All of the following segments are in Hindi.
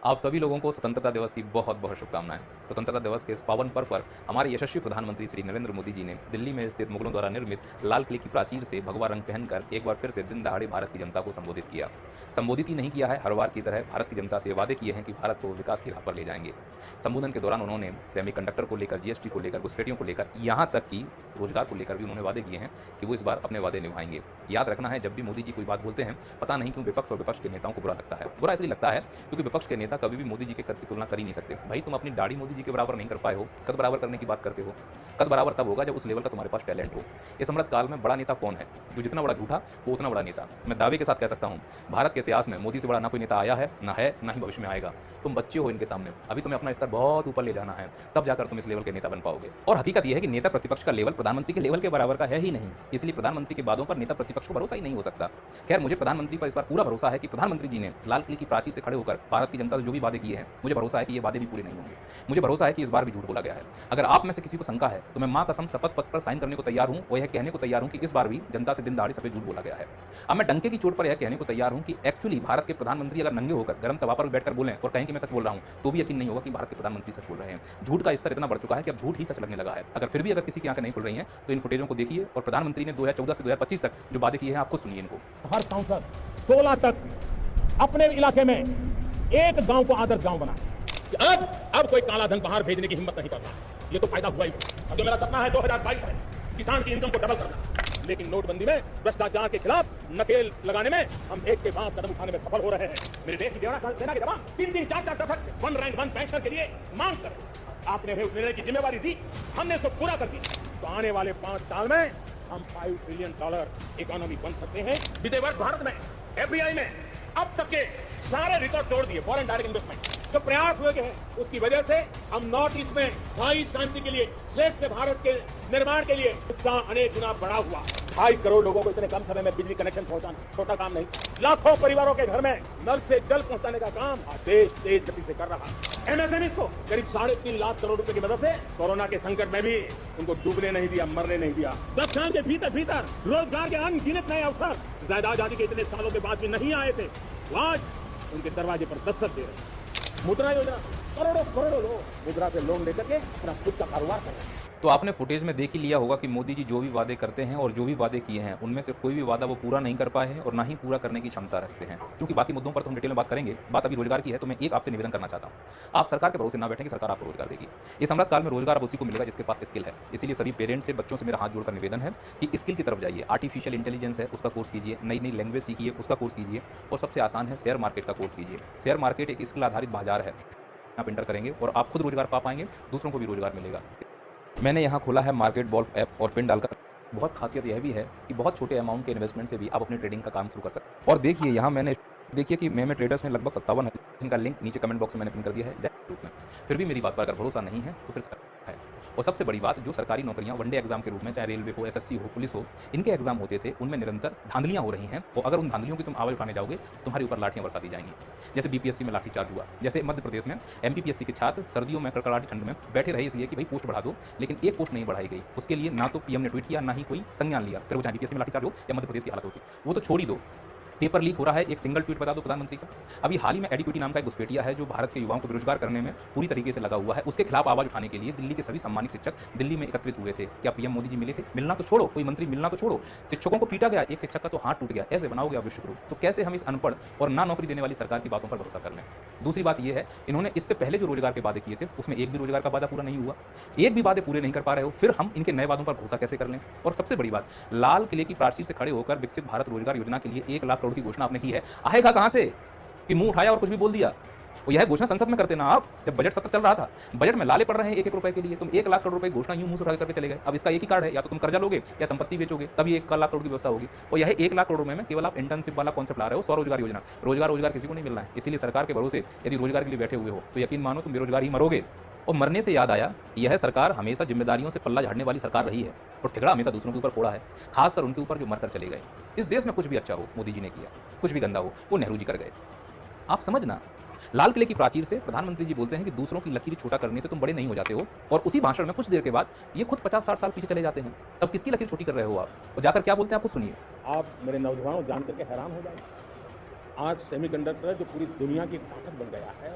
आप सभी लोगों को स्वतंत्रता दिवस की बहुत बहुत शुभकामनाएं। स्वतंत्रता दिवस के इस पावन पर्व पर हमारे यशस्वी प्रधानमंत्री श्री नरेंद्र मोदी जी ने दिल्ली में स्थित मुगलों द्वारा निर्मित लाल किले की प्राचीर से भगवा रंग पहनकर एक बार फिर से दिन दहाड़े भारत की जनता को संबोधित किया। संबोधित ही नहीं किया है, हर बार की तरह भारत की जनता से वादे किए हैं कि भारत को विकास की राह पर ले जाएंगे। संबोधन के दौरान उन्होंने सेमीकंडक्टर को लेकर, जीएसटी को लेकर, घुसपैठियों को लेकर, यहाँ तक कि रोजगार को लेकर भी उन्होंने वादे किए हैं कि वो इस बार अपने वादे निभाएंगे। याद रखना है, जब भी मोदी जी कोई बात बोलते हैं, पता नहीं क्यों विपक्ष और विपक्ष के नेताओं को बुरा लगता है। बुरा इसलिए लगता है क्योंकि विपक्ष के नेता कभी भी मोदी जी के कद की तुलना कर ही नहीं सकते। भाई, तुम अपनी दाढ़ी मोदी जी के बराबर नहीं कर पाए हो, कद बराबर करने की बात करते हो। कद बराबर तब होगा जब उस लेवल का तुम्हारे पास टैलेंट हो। इस अमृत काल में बड़ा नेता कौन है? जो जितना बड़ा झूठा वो उतना बड़ा नेता। मैं दावे के साथ कह सकता हूं, भारत के इतिहास में मोदी से बड़ा ना कोई नेता आया है, ना है, ना ही भविष्य में आएगा। तुम बच्चे हो इनके सामने, अभी तुम्हें अपना स्तर बहुत ऊपर ले जाना है, तब जाकर तुम इस लेवल के नेता बन पाओगे। और हकीकत यह है कि नेता प्रतिपक्ष का लेवल प्रधानमंत्री के लेवल के बराबर का है ही नहीं, इसलिए प्रधानमंत्री के बातों पर नेता प्रतिपक्ष को भरोसा ही नहीं हो सकता। खैर, मुझे प्रधानमंत्री पर इस बार पूरा भरोसा है कि प्रधानमंत्री जी ने लाल किले की प्राचीर से खड़े होकर भारत की जनता से जो भी वादे किए हैं, मुझे भरोसा है कि ये वादे भी पूरे नहीं होंगे। मुझे भरोसा है कि इस बार भी झूठ बोला गया है। अगर आप में से किसी को शंका है तो मैं मां कसम शपथ पत्र पर साइन करने को तैयार हूं और यह कहने को तैयार हूं कि इस बार भी जनता से दिन दहाड़े सफेद झूठ बोला गया है। अब मैं डंके की चोट पर यह कहने को तैयार हूं कि एक्चुअली भारत के प्रधानमंत्री अगर नंगे होकर गर्म तवा पर बैठकर बोलें और कहें कि मैं सच बोल रहा हूं, तो भी यकीन नहीं होगा कि भारत के प्रधानमंत्री सच बोल रहे हैं। झूठ का स्तर इतना बढ़ चुका है कि अब झूठ ही सच लगने लगा है। अगर किसी की आंखें नहीं खुल रही हैं तो इन फुटेजों को देखिए और प्रधानमंत्री ने 2014 से 2025 तक जो वादे किए हैं आप खुद सुनिए इनको। हर सांसद 16 तक अपने इलाके में एक गांव को आदर्श गांव बना। अब कोई काला धन बाहर भेजने की हिम्मत नहीं करता। ये तो फायदा हुआ ही। अब जो मेरा सपना है 2022 में किसान की इनकम को डबल करना, लेकिन नोटबंदी में भ्रष्टाचार के खिलाफ नकेल लगाने में हम एक के बाद कदम उठाने में सफल हो रहे हैं। मेरे देश की सेना के जवान 3-3, 4-4 दशक से 1 रैंक 1 पेंशन के लिए मांग कर रहे हैं। आपने भी उस निर्णय की जिम्मेवारी दी, हमने इसको पूरा कर दिया। तो आने वाले 5 साल में हम $5 ट्रिलियन इकोनॉमी बन सकते हैं। बीते वर्ष भारत में एफडीआई में अब तक के सारे रिकॉर्ड तोड़ दिए। फॉरेन डायरेक्ट इन्वेस्टमेंट जो प्रयास हुए हैं, उसकी वजह से हम नॉर्थ ईस्ट में स्थायी शांति के लिए, श्रेष्ठ भारत के निर्माण के लिए उत्साह अनेक गुना बढ़ा हुआ। 2.5 करोड़ लोगों को इतने कम समय में बिजली कनेक्शन पहुंचाना छोटा काम नहीं। लाखों परिवारों के घर में नल से जल पहुंचाने का काम देश तेज गति से कर रहा है। एमएसएमई को करीब 3.5 लाख करोड़ रुपए की मदद से कोरोना के संकट में भी उनको डूबने नहीं दिया, मरने नहीं दिया। 10 साल के भीतर रोजगार के अनगिनत नए अवसर जायदाद आजादी के इतने सालों के बाद भी नहीं आए थे, आज उनके दरवाजे पर दस्तक दे रहे हैं। मुद्रा योजना, करोड़ों लोग मुद्रा से लोन लेकर के अपना खुद का कारोबार कर रहे हैं। तो आपने फुटेज में देख ही लिया होगा कि मोदी जी जो भी वादे करते हैं और जो भी वादे किए हैं, उनमें से कोई भी वादा वो पूरा नहीं कर पाए हैं और ना ही पूरा करने की क्षमता रखते हैं। क्योंकि बाकी मुद्दों पर तो हम डिटेल में बात करेंगे, बात अभी रोजगार की है, तो मैं एक आपसे निवेदन करना चाहता हूँ। आप सरकार के भरोसे ना बैठें कि सरकार आपको रोजगार देगी। इस अमृत काल में रोजगार अब उसी को मिलेगा जिसके पास स्किल है। इसीलिए सभी पेरेंट्स से, बच्चों से मेरा हाथ जोड़कर निवेदन है कि स्किल की तरफ जाइए। आर्टिफिशियल इंटेलिजेंस है, उसका कोर्स कीजिए। नई नई लैंग्वेज सीखिए, उसका कोर्स कीजिए। और सबसे आसान है, शेयर मार्केट का कोर्स कीजिए। शेयर मार्केट एक स्किल आधारित बाजार है। आप इंटर करेंगे और आप खुद रोजगार पा पाएंगे, दूसरों को भी रोजगार मिलेगा। मैंने यहाँ खोला है मार्केट बॉल्फ ऐप और पिन डालकर। बहुत खासियत यह भी है कि बहुत छोटे अमाउंट के इन्वेस्टमेंट से भी आप अपने ट्रेडिंग का काम शुरू कर सकते हैं। और देखिए यहाँ देखिए कि मैं ट्रेडर्स में लगभग 57 है, जिनका लिंक नीचे कमेंट बॉक्स में मैंने पिन कर दिया है ग्रुप में। फिर भी मेरी बात पर अगर भरोसा नहीं है तो फिर है। और सबसे बड़ी बात, जो सरकारी नौकरियां वनडे एग्जाम के रूप में, चाहे रेलवे हो, एसएससी हो, पुलिस हो, इनके एग्जाम होते थे, उनमें निरंतर धांधलियां हो रही हैं। और अगर उन धांधलियों की तुम आवाज उठाने जाओगे, तुम्हारे ऊपर लाठियां बरसा दी जाएंगी। जैसे बीपीएससी में लाठीचार्ज हुआ, जैसे मध्य प्रदेश में एमपीपीएससी के छात्र सर्दियों में कड़कड़ाटी ठंड में बैठे रहे इसलिए कि भाई पोस्ट बढ़ा दो, लेकिन एक पोस्ट नहीं बढ़ाई गई। उसके लिए ना तो पीएम ने ट्वीट किया, ना ही कोई संज्ञान लिया। फिर वो चाहे बीपीएससी में लाठीचार्ज हो या मध्य प्रदेश की हालत होती, वो तो छोड़ ही दो। पेपर लीक हो रहा है, एक सिंगल ट्वीट बता दो प्रधानमंत्री का। अभी हाल ही में एडिक्विटी नाम का एक घुसपैठिया है जो भारत के युवाओं को बेरोजगार करने में पूरी तरीके से लगा हुआ है। उसके खिलाफ आवाज उठाने के लिए दिल्ली के सभी सम्मानित शिक्षक दिल्ली में एकत्रित हुए थे। क्या पीएम मोदी जी मिले थे? मिलना तो छोड़ो, कोई मंत्री मिलना तो छोड़ो, शिक्षकों को पीटा गया, एक शिक्षक का तो हाथ टूट गया। ऐसे बनाओगे आप विश्वगुरु? तो कैसे हम इस अनपढ़ और ना नौकरी देने वाली सरकार की बातों पर भरोसा कर लें? दूसरी बात यह है, इन्होंने इससे पहले जो रोजगार के वादे किए थे उसमें एक भी रोजगार का वादा पूरा नहीं हुआ। एक भी वादे पूरे नहीं कर पा रहे हो, फिर हम इनके नए वादों पर भरोसा कैसे कर लें? और सबसे बड़ी बात, लाल किले की प्राचीर से खड़े होकर विकसित भारत रोजगार योजना के लिए 1 लाख करोड़ की घोषणा आपने की है। आएगा कहां से कि मुंह उठाया और कुछ भी बोल दिया? और यह घोषणा संसद में करते ना आप, जब बजट सत्र चल रहा था। बजट में लाले पड़ रहे हैं 1-1 रुपए के लिए, तुम 1 लाख करोड़ रुपए घोषणा यूं मुंह से उठा करके चले गए। अब इसका एक ही कार्ड है, या तो तुम कर्जा लोगे या संपत्ति बेचोगे, तभी 1 लाख करोड़ की व्यवस्था होगी। और यह 1 लाख करोड़ में केवल आप इंटर्नशिप वाला कॉन्सेप्ट ला रहे हो, स्वरोजगार योजना। रोजगार किसी को नहीं मिलना है। इसीलिए सरकार के भरोसे यदि रोजगार के लिए बैठे हुए हो तो यकीन मानो तुम बेरोजगार ही मरोगे। और मरने से याद आया, यह सरकार हमेशा जिम्मेदारियों से पल्ला झाड़ने वाली सरकार रही है और ठिकरा हमेशा दूसरों के ऊपर फोड़ा है, खासकर उनके ऊपर जो मरकर चले गए। इस देश में कुछ भी अच्छा हो मोदी जी ने किया, कुछ भी गंदा हो वो नेहरू जी कर गए। आप समझना, लाल किले की प्राचीर से प्रधानमंत्री जी बोलते हैं कि दूसरों की लकीर छोटा करने से तुम बड़े नहीं हो जाते हो, और उसी भाषण में कुछ देर के बाद ये खुद 50-60 साल पीछे चले जाते हैं। तब किसकी लकीर छोटी कर रहे हो आप? और जाकर क्या बोलते हैं आप खुद सुनिए। आप मेरे नौजवानों जान करके हैरान हो जाएंगे। आज सेमीकंडक्टर जो पूरी दुनिया की ताकत बन गया है,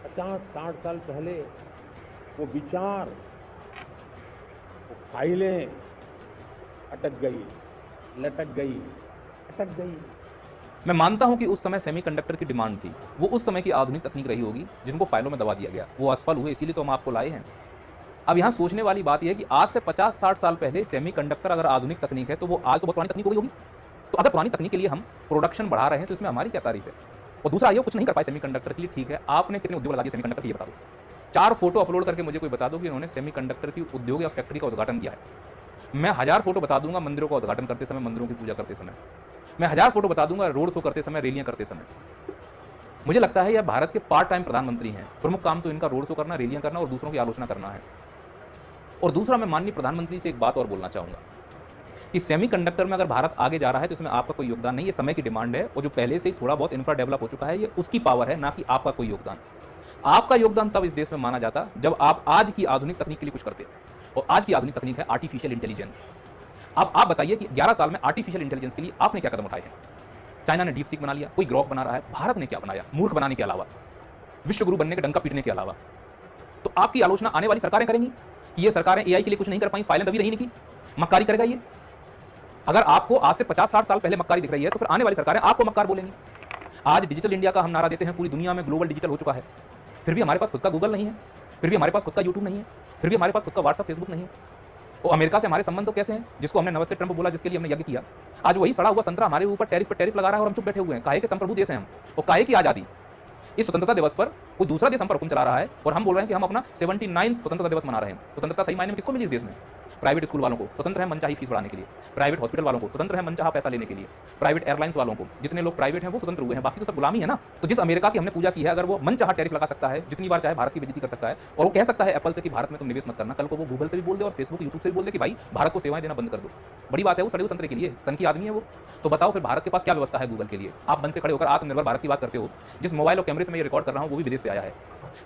50-60 साल पहले वो विचार, वो फाइलें अटक गई, लटक गई, अटक गई। मैं मानता हूं कि उस समय सेमीकंडक्टर की डिमांड थी, वो उस समय की आधुनिक तकनीक रही होगी जिनको फाइलों में दबा दिया गया, वो असफल हुए, इसीलिए तो हम आपको लाए हैं। अब यहाँ सोचने वाली बात यह है कि आज से 50-60 साल पहले सेमीकंडक्टर अगर आधुनिक तकनीक है तो वो आज तो बहुत पुरानी तकनीक हो गई होगी। तो अगर पुरानी तकनीक के लिए हम प्रोडक्शन बढ़ा रहे हैं तो इसमें हमारी क्या तारीफ है। और दूसरा, ये कुछ नहीं कर पाए सेमीकंडक्टर के लिए, ठीक है, आपने कितने उद्योग लगा दिए सेमीकंडक्टर के, ये बता दो। 4 फोटो अपलोड करके मुझे कोई बता दो कि उन्होंने सेमीकंडक्टर की उद्योग या फैक्ट्री का उद्घाटन किया है। मैं 1000 फोटो बता दूंगा मंदिरों का उद्घाटन करते समय, मंदिरों की पूजा करते समय। मैं 1000 फोटो बता दूंगा रोड शो करते समय, रैलियां करते समय। मुझे लगता है यह भारत के पार्ट टाइम प्रधानमंत्री हैं, प्रमुख काम तो इनका रोड शो करना, रैलियां करना और दूसरों की आलोचना करना है। और दूसरा, मैं माननीय प्रधानमंत्री से एक बात और बोलना चाहूंगा कि सेमीकंडक्टर में अगर भारत आगे जा रहा है तो इसमें आपका कोई योगदान नहीं, ये समय की डिमांड है। और जो पहले से ही थोड़ा बहुत इंफ्रा डेवलप हो चुका है, ये उसकी पावर है, ना कि आपका कोई योगदान। आपका योगदान तब इस देश में माना जाता जब आप आज की आधुनिक तकनीक के लिए कुछ करते। और आज की आधुनिक तकनीक है आर्टिफिशियल इंटेलिजेंस। अब आप बताइए कि 11 साल में आर्टिफिशियल इंटेलिजेंस के लिए आपने क्या कदम उठाए हैं। चाइना ने डीप सीक बना लिया, कोई ग्रॉक बना रहा है, भारत ने क्या बनाया मूर्ख बनाने के अलावा, विश्वगुरु बनने के डंका पीटने के अलावा। तो आपकी आलोचना आने वाली सरकारें करेंगी कि ये सरकारें एआई के लिए कुछ नहीं कर पाई, फाइलें दबी रही नहीं की, मक्कारी करेगा ये। अगर आपको आज से 50-60 साल पहले मक्कारी दिख रही है तो फिर आने वाली सरकारें आपको मक्कार बोलेंगी। आज डिजिटल इंडिया का हम नारा देते हैं, पूरी दुनिया में ग्लोबल डिजिटल हो चुका है, फिर भी हमारे पास खुद का गूगल नहीं है, फिर भी हमारे पास खुद का यूट्यूब नहीं है, फिर भी हमारे पास खुद का व्हाट्सएप फेसबुक नहीं है। और अमेरिका से हमारे संबंध तो कैसे हैं, जिसको हमने नमस्ते ट्रंप बोला, जिसके लिए हमने यज्ञ किया, आज वही सड़ा हुआ संतरा हमारे ऊपर टैरिफ पर टैरिफ लगा रहा है और हम चुप बैठे हुए हैं। काहे के संप्रभु देश हैं हम, और काहे की आजादी। इस स्वतंत्रता दिवस पर कोई दूसरा देश हम पर हुक्म चला रहा है और हम बोल रहे हैं कि हम अपना 79वां स्वतंत्रता दिवस मना रहे हैं। स्वतंत्रता सही मायने में किसको मिली इस देश में। प्राइवेट स्कूल वालों को स्वतंत्र है मनचाही फीस बढ़ाने के लिए, प्राइवेट हॉस्पिटल वालों को स्वतंत्र है मनचाहा पैसा लेने के लिए, प्राइवेट एयरलाइंस वालों को, जितने लोग प्राइवेट हैं वो स्वतंत्र हुए हैं, बाकी तो सब गुलामी है ना। तो जिस अमेरिका की हमने पूजा की है, अगर वो मनचाहा टैरिफ लगा सकता है, जितनी बार चाहे भारत की बेइज्जती कर सकता है, और वो कह सकता है एप्पल से कि भारत में तुम निवेश मत करना, कल को वो गूगल से भी बोल दे और फेसबुक यूट्यूब से भी बोल दे कि भाई भारत को सेवाएं देना बंद कर दो। बड़ी बात है, वो सड़े संतरे के लिए संघी आदमी है वो। तो बताओ फिर भारत के पास क्या व्यवस्था है गूगल के लिए। आप बंद से खड़े होकर आत्मनिर्भर भारत की बात करते हो। जिस मोबाइल और कैमरे से मैं ये रिकॉर्ड कर रहा हूँ वो भी विदेश से आया है,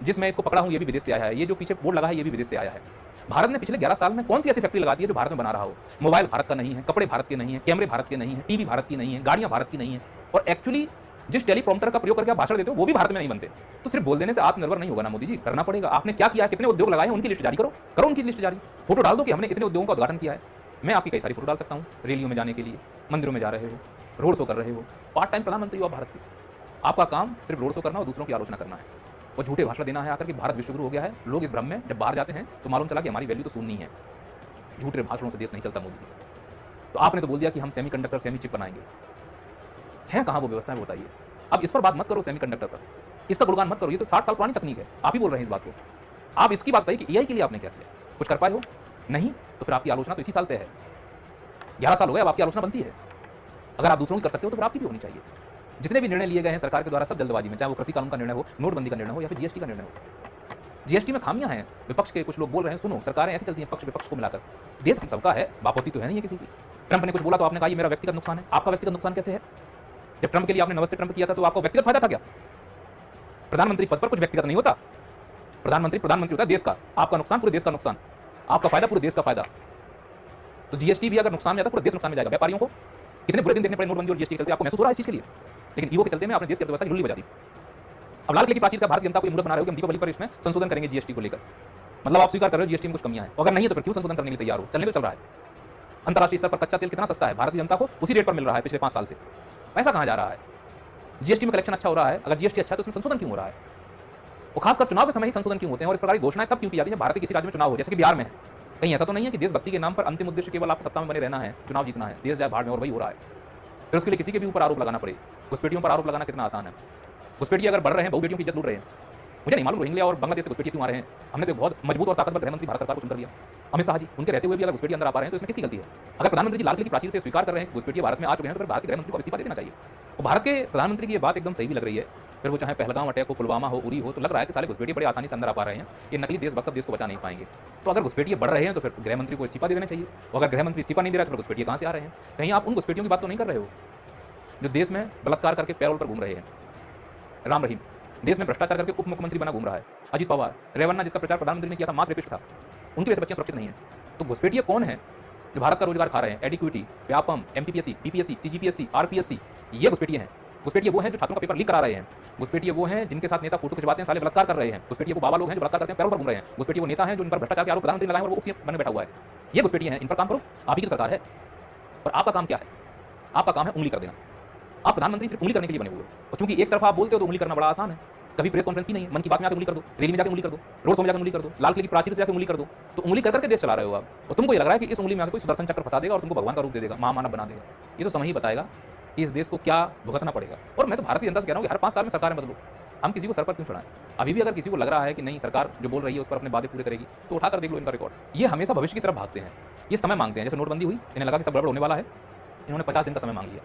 जिस मैं इसको पकड़ा हूँ ये भी विदेश से आया है, ये जो पीछे बोर्ड लगा है ये भी विदेश से आया है। भारत ने पिछले 11 साल में कौन सी ऐसी फैक्ट्री लगा दी है जो भारत में बना रहा हो। मोबाइल भारत का नहीं है, कपड़े भारत के नहीं है, कैमरे भारत के नहीं है, टीवी भारत की नहीं है, गाड़ियां भारत की नहीं है, और एक्चुअली जिस टेलीप्रॉम्प्टर का प्रयोग करके आप भाषण देते हो वो भी भारत में नहीं बनते। तो सिर्फ बोल देने से आत्मनिर्भर नहीं होगा ना मोदी जी, करना पड़ेगा। आपने क्या किया, कितने उद्योग लगाए हैं, उनकी लिस्ट जारी करो, करो उनकी लिस्ट जारी। फोटो डाल दो कि हमने इतने उद्योगों का उद्घाटन किया है। मैं आपकी कई सारी फोटो डाल सकता हूँ, रैलियों में जाने के लिए, मंदिरों में जा रहे हो, रोड शो कर रहे हो, पार्ट टाइम प्रधानमंत्री हो आप भारत के। आपका काम सिर्फ रोड शो करना और दूसरों की आलोचना करना है और झूठे भाषण देना है आकर कि भारत विश्वगुरु हो गया है। लोग इस भ्रम में जब बाहर जाते हैं तो मालूम चला कि हमारी वैल्यू तो शून्य है। झूठे भाषणों से देश नहीं चलता मोदी जी। तो आपने तो बोल दिया कि हम सेमीकंडक्टर सेमी चिप बनाएंगे, है कहाँ वो व्यवस्था है बताइए। अब इस पर बात मत करो सेमीकंडक्टर पर, इसका गुणगान मत करो, ये तो 60 साल पुरानी तकनीक है, आप ही बोल रहे हैं इस बात को। आप इसकी बात बताइए कि एआई के लिए आपने क्या किया, कुछ कर पाए हो नहीं, तो फिर आपकी आलोचना तो इसी साल तय है। 11 साल हो गए अब आपकी आलोचना बनती है। अगर आप दूसरों की कर सकते हो तो फिर आपकी भी होनी चाहिए। जितने भी निर्णय लिए गए हैं सरकार के द्वारा सब जल्दबाजी में, चाहे वो कृषि कानून का निर्णय हो, नोटबंदी का निर्णय हो या फिर जीएसटी का निर्णय हो। जीएसटी में खामियां हैं, विपक्ष के कुछ लोग बोल रहे हैं, सुनो सरकारें ऐसी चलती हैं पक्ष विपक्ष को मिलाकर, देश हम सबका है, बापोती तो है नहीं है किसी की। ट्रंप ने कुछ बोला तो आपने कहा ये मेरा व्यक्तिगत नुकसान है। आपका व्यक्तिगत नुकसान कैसे है? जब ट्रंप के लिए आपने नमस्ते ट्रंप किया था तो आपको व्यक्तिगत फायदा था क्या? प्रधानमंत्री पद पर कुछ व्यक्तिगत नहीं होता, प्रधानमंत्री होता है देश का। आपका नुकसान पूरे देश का नुकसान, आपका फायदा पूरे देश का फायदा। तो जीएसटी भी अगर नुकसान में जाता पूरे देश नुकसान में जाएगा। व्यापारियों को कितने बुरे दिन देखने पड़े नोटबंदी और जीएसटी के चलते, आपको महसूस हो रहा है इस चीज के लिए, लेकिन ईगो के चलते में आपने देश की अर्थव्यवस्था की रुल्ली बजा दी। अब लाल किले की प्राचीर से भारत की जनता को मूर्ख बना रहे हो कि हम दीपावली पर इसमें संशोधन करेंगे जीएसटी को लेकर। मतलब आप स्वीकार कर रहे हो जीएसटी में कुछ कमियां हैं, अगर नहीं है तो फिर क्यों संशोधन करने के लिए तैयार हो? चलने तो चल रहा है। अंतर्राष्ट्रीय स्तर पर कच्चा तेल कितना सस्ता है, भारत की जनता को उसी रेट पर मिल रहा है पिछले 5 साल से। पैसा कहां जा रहा है? जीएसटी में कलेक्शन अच्छा हो रहा है, अगर जीएसटी अच्छा है तो उसमें संशोधन क्यों हो रहा है? और खासकर चुनाव के समय ही संशोधन क्यों होते हैं और इस प्रकार की घोषणाएं तब क्यों की जाती है भारत के किसी राज्य में चुनाव हो, जैसे कि बिहार में है? कहीं ऐसा तो नहीं है कि देशभक्ति के नाम पर अंतिम उद्देश्य केवल आपको सत्ता में बने रहना है, चुनाव जीतना है, देश जाए भाड़ में, और वही हो रहा है। फिर उसके लिए किसी के भी ऊपर आरोप लगाना पड़े। घुसपैठियों पर आरोप लगाना कितना आसान है। घुसपैठिए अगर बढ़ रहे हैं, बहु बेटियों की इज्जत लूट रहे हैं, मुझे नहीं मालूम रोहिंग्या और बांग्लादेश से घुसपैठिए क्यों आ रहे हैं। हमने तो बहुत मजबूत और ताकतवर गृहमंत्री भारत सरकार को चुनकर दिया, अमित शाह जी, उनके रहते हुए भी अगर घुसपैठिए अंदर आ पा रहे हैं तो इसमें किसकी गलती है? अगर प्रधानमंत्री जी लाल किले की प्राचीर से स्वीकार कर रहे हैं घुसपैठिए भारत में आ चुके हैं तो फिर भारत के गृहमंत्री को इस्तीफा दे देना चाहिए। और भारत के प्रधानमंत्री की ये बात एकदम सही भी लग रही है, फिर वो चाहे पहलगाम अटैक हो, पुलवामा हो, उरी हो, तो लग रहा है कि साले घुसपैठिए बड़ी आसानी से अंदर आ पा रहे हैं, ये नकली देशभक्त देश को बचा नहीं पाएंगे। तो अगर घुसपैठिए बढ़ रहे हैं तो फिर गृहमंत्री को इस्तीफा दे देना चाहिए, और अगर गृहमंत्री इस्तीफा नहीं दे रहा है तो घुसपैठिए कहां से आ रहे हैं? कहीं आप उन घुसपैठियों की बात तो नहीं कर रहे हो जो देश में बलात्कार करके पैरोल पर घूम रहे हैं? राम रहीम देश में भ्रष्टाचार करके उप मुख्यमंत्री बना घूम रहा है। अजित पवार, रेवन्ना जिसका प्रचार प्रधानमंत्री ने किया था, मास रेपिस्ट था, उनके वैसे बच्चे सुरक्षित नहीं है। तो घुसपैठिए कौन है जो भारत का रोजगार खा रहे हैं? एडिक्विटी, Vyapam, MPPSC, BPSC, CGPSC, RPSC, ये घुसपैठिए हैं। घुसपैठिए वो हैं जो छात्रों का पेपर लीक करा रहे हैं। घुसपैठिए वो हैं जिनके साथ नेता फोटो खिंचवाते हैं, साले बलात्कार कर रहे हैं। घुसपैठिए वो बाबा लोग हैं जो बलात्कार करते हैं, पैरों पर घूम रहे हैं। घुसपैठिए वो नेता हैं जो इन पर भ्रष्टाचार के आरोप प्रधानमंत्री लगाए और वो उसी बने बैठा हुआ है। ये घुसपैठिए हैं, इन पर काम करो। आप ही की तो सरकार है और आपका काम क्या है? आपका काम है उंगली कर देना। आप प्रधानमंत्री सिर्फ उंगली करने के लिए बने हुए हो, और चूंकि एक तरफा आप बोलते हो तो उंगली करना बड़ा आसान है। कभी प्रेस कॉन्फ्रेंस की नहीं, मन की बात में आकर उंगली कर दो, रैली में जाकर उंगली कर दो, रोड शो में जाकर उंगली कर दो, लाल किले की प्राचीर से जाकर उंगली कर दो। तो उंगली कर करके देश चला रहे हो आप, और तुमको ये लग रहा है कि इस उंगली में आकर कोई सुदर्शन चक्र फंसा देगा और तुमको भगवान का रूप दे देगा, महामानव बना देगा। ये तो समय ही बताएगा कि इस देश को क्या भुगतना पड़ेगा। और मैं तो भारतीय जनता से कह रहा हूँ कि हर 5 साल में सरकारें बदलो। हम किसी को सर पर क्यों चढ़ाएं? अभी भी अगर किसी को लग रहा है कि नहीं सरकार जो बोल रही है उस पर अपने वादे पूरे करेगी, तो उठाकर देख लो इनका रिकॉर्ड। ये हमेशा भविष्य की तरफ भागते हैं, ये समय मांगते हैं। जैसे नोटबंदी हुई, इन्हें लगा कि सब गड़बड़ होने वाला है, इन्होंने 50 दिन का समय मांग लिया,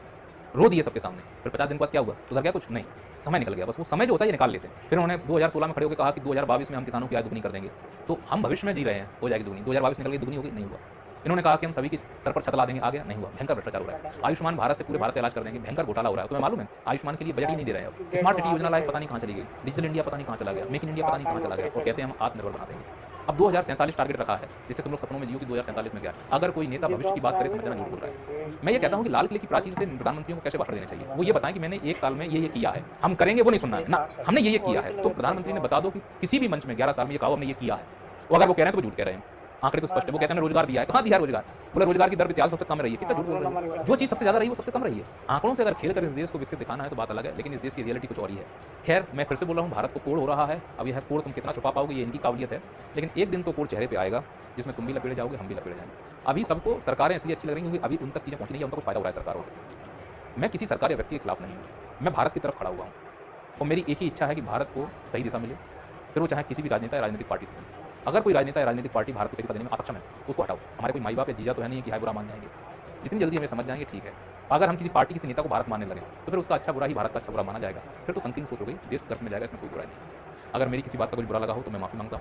रो दिए सबके सामने। फिर 50 दिन बाद क्या हुआ? सुधर गया कुछ? नहीं, समय निकल गया। बस वो समय जो होता है ये निकाल लेते हैं। फिर उन्होंने 2016 में खड़े होकर कहा कि 2022 में हम किसानों की आय दुगनी कर देंगे। तो हम भविष्य में जी रहे हैं, हो जाएगी दुगनी। 2022 निकल गई, दुगनी होगी, नहीं हुआ। इन्होंने कहा कि हम सभी की सर पर छत ला देंगे, आ गया, नहीं हुआ। भयंकर भ्रष्टाचार हो रहा है। आयुष्मान भारत से पूरे भारत का इलाज कर देंगे, भयंकर घोटाला हो रहा है। तुम्हें मालूम है आयुष्मान के लिए बजट ही नहीं दे रहे हैं। स्मार्ट सिटी योजना लाए, पता नहीं कहाँ चली गई। डिजिटल इंडिया पता नहीं कहाँ चला गया। मेक इन इंडिया पता नहीं कहाँ चला गया, और कहते हैं हम आत्मनिर्भर बना देंगे। अब 2047 टारगेट रखा है, जिससे तुम लोग सपनों में जियो कि 2047 में क्या। अगर कोई नेता भविष्य की बात करे, समझना झूठ बोल रहा है। मैं ये कहता हूँ कि लाल किले की प्राचीर से प्रधानमंत्रियों को कैसे भाषण देना चाहिए। वो ये बताएं कि मैंने 1 साल में ये किया है, हम करेंगे, वो नहीं सुनना है ना, हमने ये किया है। तो प्रधानमंत्री ने बता दो कि किसी भी मंच में 11 साल में ये कहा हमने ये किया है। वो अगर वो कह रहे हैं तो वो झूठ कह रहे हैं। आंकड़े तो स्पष्ट है। वो कहते हैं रोजगार दिया है, कहाँ दिया रोजगार? बोले रोजगार की दर इतिहास सबसे कम रही है। कितना झूठ बोल रहे हैं। जो चीज सबसे ज्यादा रही है वो सबसे कम रही है। आंकड़ों से अगर खेल कर इस देश को विकसित दिखाना है तो बात अलग है, लेकिन इस देश की रियलिटी कुछ और ही है। खैर, मैं फिर से बोल रहा हूँ, भारत को कोड़ हो रहा है। अब यह कोड़ तुम कितना छुपा पाओगे, ये इनकी काबिलियत है। लेकिन एक दिन तो कोड़ चेहरे पे आएगा, जिसमें तुम भी लपेटे जाओगे, हम भी लपेटे जाएंगे। अभी सबको सरकारें इसलिए अच्छी लग रही हैं क्योंकि अभी उन तक चीजें पहुंची नहीं है, उनका कुछ फायदा हो रहा है सरकारों से। मैं किसी सरकार या व्यक्ति के खिलाफ नहीं हूँ, मैं भारत की तरफ खड़ा हुआ हूँ, और मेरी एक ही इच्छा है कि भारत को सही दिशा मिले, फिर वो चाहे किसी भी राजनेता या राजनीतिक पार्टी से मिले। अगर कोई राजनेता या राजनीतिक पार्टी भारत को सही दिशा देने में असक्षम है तो उसको हटाओ। हमारे कोई माई बाप या जीजा तो है नहीं कि हाय बुरा मान जाएंगे। जितनी जल्दी हमें समझ जाएंगे ठीक है। अगर हम किसी पार्टी, किसी नेता को भारत मानने लगे तो फिर उसका अच्छा बुरा ही भारत का अच्छा बुरा माना जाएगा। फिर तो संकीर्ण सोच हो गई, देश गर्भ में जाएगा, इसमें कोई बुराई नहीं। अगर मेरी किसी बात का कुछ बुरा लगा हो तो मैं माफी मांगता हूँ।